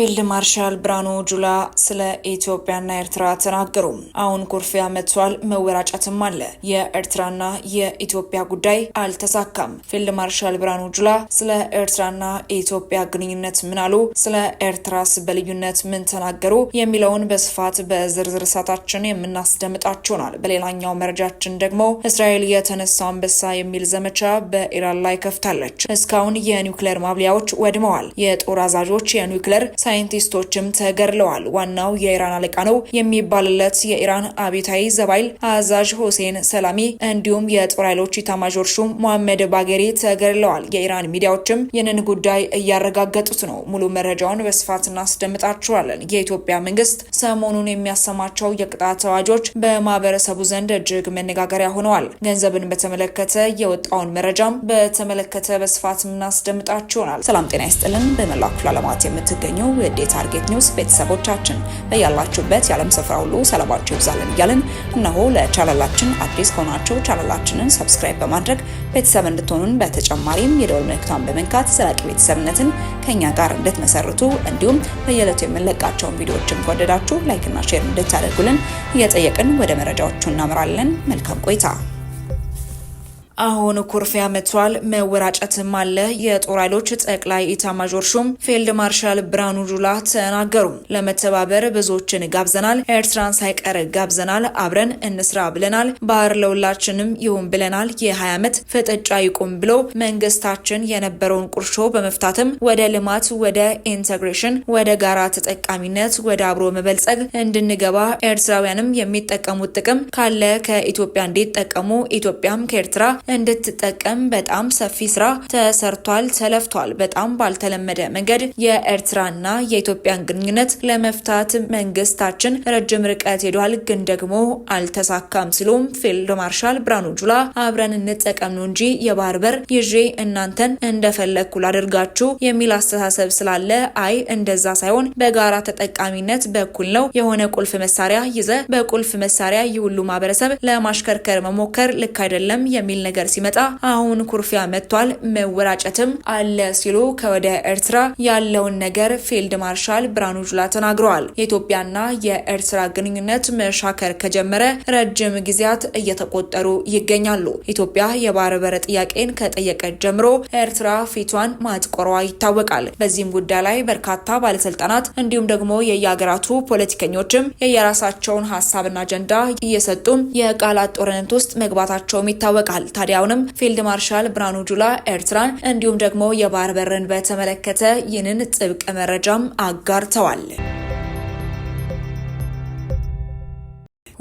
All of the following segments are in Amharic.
ፊልድ ማርሻል ብርሃኑ ጁላ ስለ ኢትዮጵያና ኤርትራ ተናገሩ። አሁን ኩርፊያ መጥቷል፣ መወራጨትም አለ። የኤርትራና የኢትዮጵያ ጉዳይ አልተሳካም። ፊልድ ማርሻል ብርሃኑ ጁላ ስለ ኤርትራና ኢትዮጵያ ግንኙነት ምን አሉ? ስለ ኤርትራስ በልዩነት ምን ተናገሩ? የሚለውን በስፋት በዝርዝር ሰዓታችን የምናስደምጣችሁናል። በሌላኛው መረጃችን ደግሞ እስራኤል የተነሳው አንበሳ የሚል ዘመቻ በኢራን ላይ ከፍታለች። እስካሁን የኒውክሌር ማብሊያዎች ወድመዋል። የጦር አዛዦች የኒውክሌር ሳይንቲስቶችም ተገድለዋል። ዋናው የኢራን አለቃ ነው የሚባልለት የኢራን አብዮታዊ ዘብ ኃይል አዛዥ ሁሴን ሰላሚ እንዲሁም የጦር ኃይሎች ኢታማዦር ሹም መሐመድ ባጌሪ ተገድለዋል። የኢራን ሚዲያዎችም ይህንን ጉዳይ እያረጋገጡት ነው። ሙሉ መረጃውን በስፋት እናስደምጣችኋለን። የኢትዮጵያ መንግስት ሰሞኑን የሚያሰማቸው የቅጣት አዋጆች በማህበረሰቡ ዘንድ እጅግ መነጋገሪያ ሆነዋል። ገንዘብን በተመለከተ የወጣውን መረጃም በተመለከተ በስፋት እናስደምጣችኋል። ሰላም ጤና ይስጥልን። በመላው ክፍለ ዓለማት የምትገኙ የዴ ታርጌት ኒውስ ቤተሰቦቻችን በያላችሁበት የዓለም ስፍራ ሁሉ ሰላማችሁ ይብዛልን እያልን እነሆ ለቻናላችን አዲስ ከሆናችሁ ቻናላችንን ሰብስክራይብ በማድረግ ቤተሰብ እንድትሆኑን በተጨማሪም የደወል ምልክቱን በመንካት ዘላቂ ቤተሰብነትን ከኛ ጋር እንድትመሰርቱ እንዲሁም በየዕለቱ የምንለቃቸውን ቪዲዮዎችን ከወደዳችሁ ላይክ እና ሼር እንድታደርጉልን እየጠየቅን ወደ መረጃዎቹ እናመራለን። መልካም ቆይታ። አሁን ኩርፊያ መጥቷል፣ መወራጨትም አለ። የጦር ኃይሎች ጠቅላይ ኢታማዦር ሹም ፊልድ ማርሻል ብርሃኑ ጁላ ተናገሩ። ለመተባበር ብዙዎችን ጋብዘናል፣ ኤርትራን ሳይቀር ጋብዘናል፣ አብረን እንስራ ብለናል፣ ባህር ለሁላችንም ይሁን ብለናል። የ20 ዓመት ፍጥጫ ይቁም ብሎ መንግስታችን የነበረውን ቁርሾ በመፍታትም ወደ ልማት፣ ወደ ኢንተግሬሽን፣ ወደ ጋራ ተጠቃሚነት፣ ወደ አብሮ መበልጸግ እንድንገባ ኤርትራውያንም የሚጠቀሙት ጥቅም ካለ ከኢትዮጵያ እንዲጠቀሙ ኢትዮጵያም ከኤርትራ እንድትጠቀም በጣም ሰፊ ስራ ተሰርቷል፣ ተለፍቷል። በጣም ባልተለመደ መንገድ የኤርትራና የኢትዮጵያን ግንኙነት ለመፍታት መንግስታችን ረጅም ርቀት ሄዷል፣ ግን ደግሞ አልተሳካም ሲሉም ፊልድ ማርሻል ብርሃኑ ጁላ አብረን እንጠቀም ነው እንጂ የባህር በር ይዤ እናንተን እንደፈለግኩ ላደርጋችሁ የሚል አስተሳሰብ ስላለ አይ እንደዛ ሳይሆን በጋራ ተጠቃሚነት በኩል ነው። የሆነ ቁልፍ መሳሪያ ይዘ በቁልፍ መሳሪያ የሁሉ ማህበረሰብ ለማሽከርከር መሞከር ልክ አይደለም የሚል ነገር ሲመጣ አሁን ኩርፊያ መጥቷል፣ መወራጨትም አለ ሲሉ ከወደ ኤርትራ ያለውን ነገር ፊልድ ማርሻል ብርሃኑ ጁላ ተናግረዋል። የኢትዮጵያና የኤርትራ ግንኙነት መሻከር ከጀመረ ረጅም ጊዜያት እየተቆጠሩ ይገኛሉ። ኢትዮጵያ የባህር በር ጥያቄን ከጠየቀች ጀምሮ ኤርትራ ፊቷን ማጥቆሯ ይታወቃል። በዚህም ጉዳይ ላይ በርካታ ባለስልጣናት እንዲሁም ደግሞ የየሀገራቱ ፖለቲከኞችም የየራሳቸውን ሀሳብና አጀንዳ እየሰጡም የቃላት ጦርነት ውስጥ መግባታቸውም ይታወቃል። ታዲያውንም ፊልድ ማርሻል ብርሃኑ ጁላ ኤርትራን እንዲሁም ደግሞ የባህር በርን በተመለከተ ይህንን ጥብቅ መረጃም አጋርተዋል።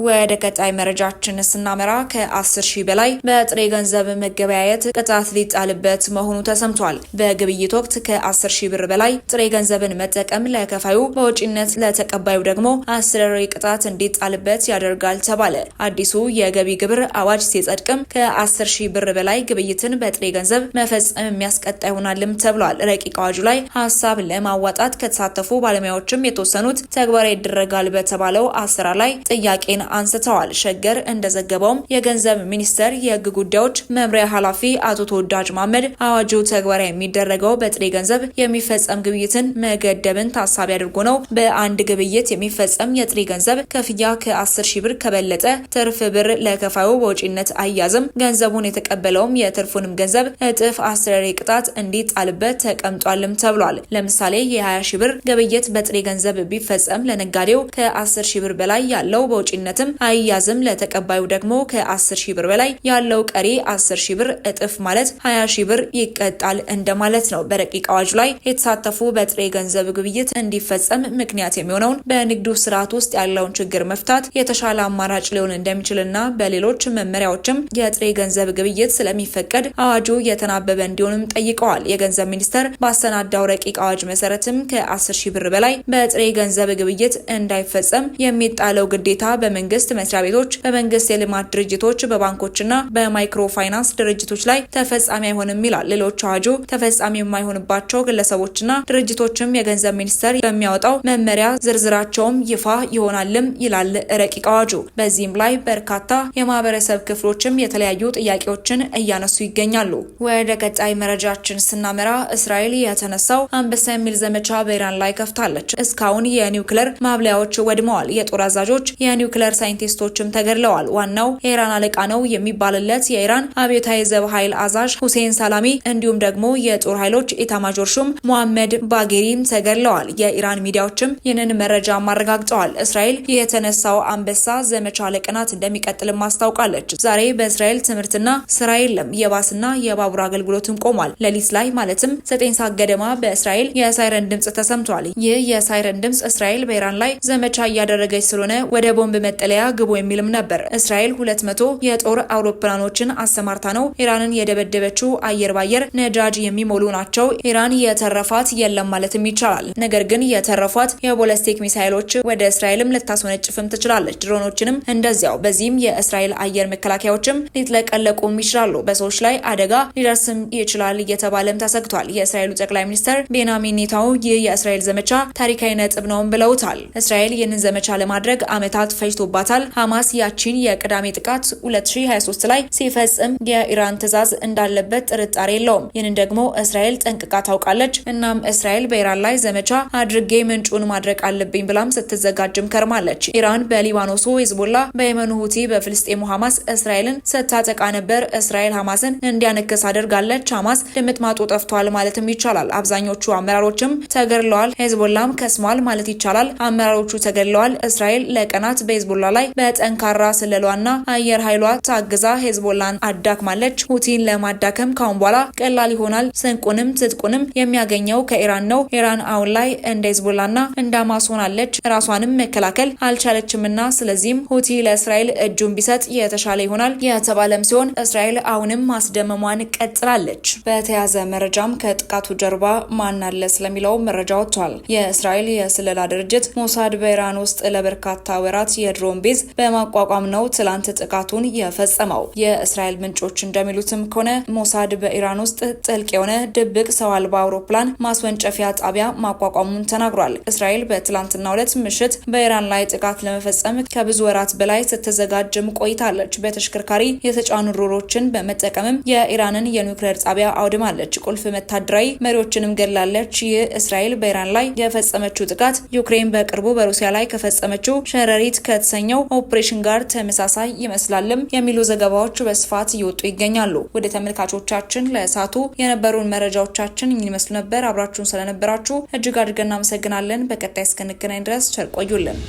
ወደ ቀጣይ መረጃችን ስናመራ ከ10 ሺህ በላይ በጥሬ ገንዘብ መገበያየት ቅጣት ሊጣልበት መሆኑ ተሰምቷል። በግብይት ወቅት ከ10 ሺህ ብር በላይ ጥሬ ገንዘብን መጠቀም ለከፋዩ በውጪነት ለተቀባዩ ደግሞ አስረሪ ቅጣት እንዲጣልበት ያደርጋል ተባለ። አዲሱ የገቢ ግብር አዋጅ ሲጸድቅም ከ10 ሺህ ብር በላይ ግብይትን በጥሬ ገንዘብ መፈጸም የሚያስቀጣ ይሆናልም ተብሏል። ረቂቅ አዋጁ ላይ ሀሳብ ለማዋጣት ከተሳተፉ ባለሙያዎችም የተወሰኑት ተግባራዊ ይደረጋል በተባለው አሰራር ላይ ጥያቄን አንስተዋል። ሸገር እንደዘገበውም የገንዘብ ሚኒስቴር የህግ ጉዳዮች መምሪያ ኃላፊ አቶ ተወዳጅ መሐመድ አዋጁ ተግባራዊ የሚደረገው በጥሬ ገንዘብ የሚፈጸም ግብይትን መገደብን ታሳቢ አድርጎ ነው። በአንድ ግብይት የሚፈጸም የጥሬ ገንዘብ ክፍያ ከ10 ሺህ ብር ከበለጠ ትርፍ ብር ለከፋዩ በውጪነት አያዝም። ገንዘቡን የተቀበለውም የትርፉንም ገንዘብ እጥፍ አስረሪ ቅጣት እንዲጣልበት ተቀምጧልም ተብሏል። ለምሳሌ የ20 ሺህ ብር ግብይት በጥሬ ገንዘብ ቢፈጸም ለነጋዴው ከ10 ሺህ ብር በላይ ያለው በውጪነት አያዝም። ለተቀባዩ ደግሞ ከ10 ሺህ ብር በላይ ያለው ቀሪ 10 ሺህ ብር እጥፍ ማለት 20 ሺህ ብር ይቀጣል እንደማለት ነው። በረቂቅ አዋጁ ላይ የተሳተፉ በጥሬ ገንዘብ ግብይት እንዲፈጸም ምክንያት የሚሆነውን በንግዱ ስርዓት ውስጥ ያለውን ችግር መፍታት የተሻለ አማራጭ ሊሆን እንደሚችልና በሌሎች መመሪያዎችም የጥሬ ገንዘብ ግብይት ስለሚፈቀድ አዋጁ የተናበበ እንዲሆንም ጠይቀዋል። የገንዘብ ሚኒስቴር ባሰናዳው ረቂቅ አዋጅ መሰረትም ከ10 ሺህ ብር በላይ በጥሬ ገንዘብ ግብይት እንዳይፈጸም የሚጣለው ግዴታ በመንግስት በመንግስት መስሪያ ቤቶች፣ በመንግስት የልማት ድርጅቶች፣ በባንኮችና በማይክሮ ፋይናንስ ድርጅቶች ላይ ተፈጻሚ አይሆንም ይላል። ሌሎች አዋጁ ተፈጻሚ የማይሆንባቸው ግለሰቦችና ድርጅቶችም የገንዘብ ሚኒስቴር በሚያወጣው መመሪያ ዝርዝራቸውም ይፋ ይሆናልም ይላል ረቂቅ አዋጁ። በዚህም ላይ በርካታ የማህበረሰብ ክፍሎችም የተለያዩ ጥያቄዎችን እያነሱ ይገኛሉ። ወደ ቀጣይ መረጃችን ስናመራ እስራኤል የተነሳው አንበሳ የሚል ዘመቻ በኢራን ላይ ከፍታለች። እስካሁን የኒውክሌር ማብለያዎች ወድመዋል። የጦር አዛዦች፣ የኒውክሌር ሳይንቲስቶችም ተገድለዋል። ዋናው የኢራን አለቃ ነው የሚባልለት የኢራን አብዮታዊ ዘብ ኃይል አዛዥ ሁሴን ሳላሚ እንዲሁም ደግሞ የጦር ኃይሎች ኢታማዦር ሹም ሙሐመድ ባጌሪም ተገድለዋል። የኢራን ሚዲያዎችም ይህንን መረጃ አረጋግጠዋል። እስራኤል የተነሳው አንበሳ ዘመቻ ለቀናት እንደሚቀጥልም አስታውቃለች። ዛሬ በእስራኤል ትምህርትና ስራ የለም። የባስና የባቡር አገልግሎትም ቆሟል። ሌሊት ላይ ማለትም 9 ሰዓት ገደማ በእስራኤል የሳይረን ድምጽ ተሰምቷል። ይህ የሳይረን ድምጽ እስራኤል በኢራን ላይ ዘመቻ እያደረገች ስለሆነ ወደ ቦምብ መጠለያ ግቡ የሚልም ነበር። እስራኤል 200 የጦር አውሮፕላኖችን አሰማርታ ነው ኢራንን የደበደበችው። አየር ባየር ነዳጅ የሚሞሉ ናቸው። ኢራን የተረፋት የለም ማለትም ይቻላል። ነገር ግን የተረፏት የቦለስቲክ ሚሳይሎች ወደ እስራኤልም ልታስወነጭፍም ትችላለች። ድሮኖችንም እንደዚያው። በዚህም የእስራኤል አየር መከላከያዎችም ሊጥለቀለቁም ይችላሉ። በሰዎች ላይ አደጋ ሊደርስም ይችላል እየተባለም ተሰግቷል። የእስራኤሉ ጠቅላይ ሚኒስትር ቤንያሚን ኔታንያሁ ይህ የእስራኤል ዘመቻ ታሪካዊ ነጥብ ነውም ብለውታል። እስራኤል ይህንን ዘመቻ ለማድረግ ዓመታት ፈጅቶባታል። ሐማስ ያቺን የቅዳሜ ጥቃት 2023 ላይ ሲፈጽም የኢራን ትዕዛዝ እንዳለበት ጥርጣሬ የለውም። ይህንን ደግሞ እስራኤል ጠንቅቃ ታውቃለች። እናም እስራኤል በኢራን ላይ ዘመቻ አድርጌ ምንጩን ማድረቅ አለብኝ ብላም ስትዘጋጅም ከርማለች። ኢራን በሊባኖሱ ሂዝቦላ፣ በየመኑ ሁቲ፣ በፍልስጤሙ ሐማስ እስራኤልን ስታጠቃ ነበር። እስራኤል ሐማስን እንዲያነክስ አድርጋለች። ሐማስ ድምጥማጡ ጠፍቷል ማለትም ይቻላል። አብዛኞቹ አመራሮችም ተገድለዋል። ሂዝቦላም ከስሟል ማለት ይቻላል። አመራሮቹ ተገድለዋል። እስራኤል ለቀናት በሂዝቦላ ላይ በጠንካራ ስለሏና አየር ኃይሏ ታግዛ ሂዝቦላን አዳክማለች። ሁቲን ለማዳከም ካሁን በኋላ ቀላል ይሆናል። ስንቁንም ትጥቁንም የሚያገኘው ከኢራን ነው። ኢራን አሁን ላይ እንደ ሂዝቦላና እንደ ሐማስ ሆናለች። ራሷንም መከላከል አልቻለችምና ስለዚህም ሁቲ ለእስራኤል እጁን ቢሰጥ የተሻለ ይሆናል የተባለም ሲሆን እስራኤል አሁንም ማስደመሟን ቀጥላለች። በተያዘ መረጃም ከጥቃቱ ጀርባ ማን አለ ስለሚለው መረጃ ወጥቷል። የእስራኤል የስለላ ድርጅት ሞሳድ በኢራን ውስጥ ለበርካታ ወራት የድሮን ቤዝ በማቋቋም ነው ትላንት ጥቃቱን የፈጸመው። የእስራኤል ምንጮች እንደሚሉትም ከሆነ ሞሳድ በኢራን ውስጥ ጥልቅ የሆነ ድብቅ ሰው አልባ አውሮፕላን ማስወንጨፊያ ጣቢያ ማቋቋሙን ተናግሯል። እስራኤል በትላንትናው ዕለት ምሽት በኢራን ላይ ጥቃት ለመፈጸም ከብዙ ወራት በላይ ስትዘጋጅም ቆይታለች። በተሽከርካሪ የተጫኑ ድሮኖችን በመጠቀምም የኢራንን የኒውክሌር ጣቢያ አውድማለች። ቁልፍ ወታደራዊ መሪዎችንም ገድላለች። ይህ እስራኤል በኢራን ላይ የፈጸመችው ጥቃት ዩክሬን በቅርቡ በሩሲያ ላይ ከፈጸመችው ሸረሪት ከተሰኘው ኦፕሬሽን ጋር ተመሳሳይ ይመስላልም የሚሉ ዘገባዎች በስፋት እየወጡ ይገኛሉ። ወደ ተመልካቾቻችን ለእሳቱ የነበሩን መረጃዎቻችን ይመስሉ ነበር። አብራችሁን ስለነበራችሁ እጅግ አድርገን እናመሰግናለን። በቀጣይ እስክንገናኝ ድረስ ቸር ቆዩልን።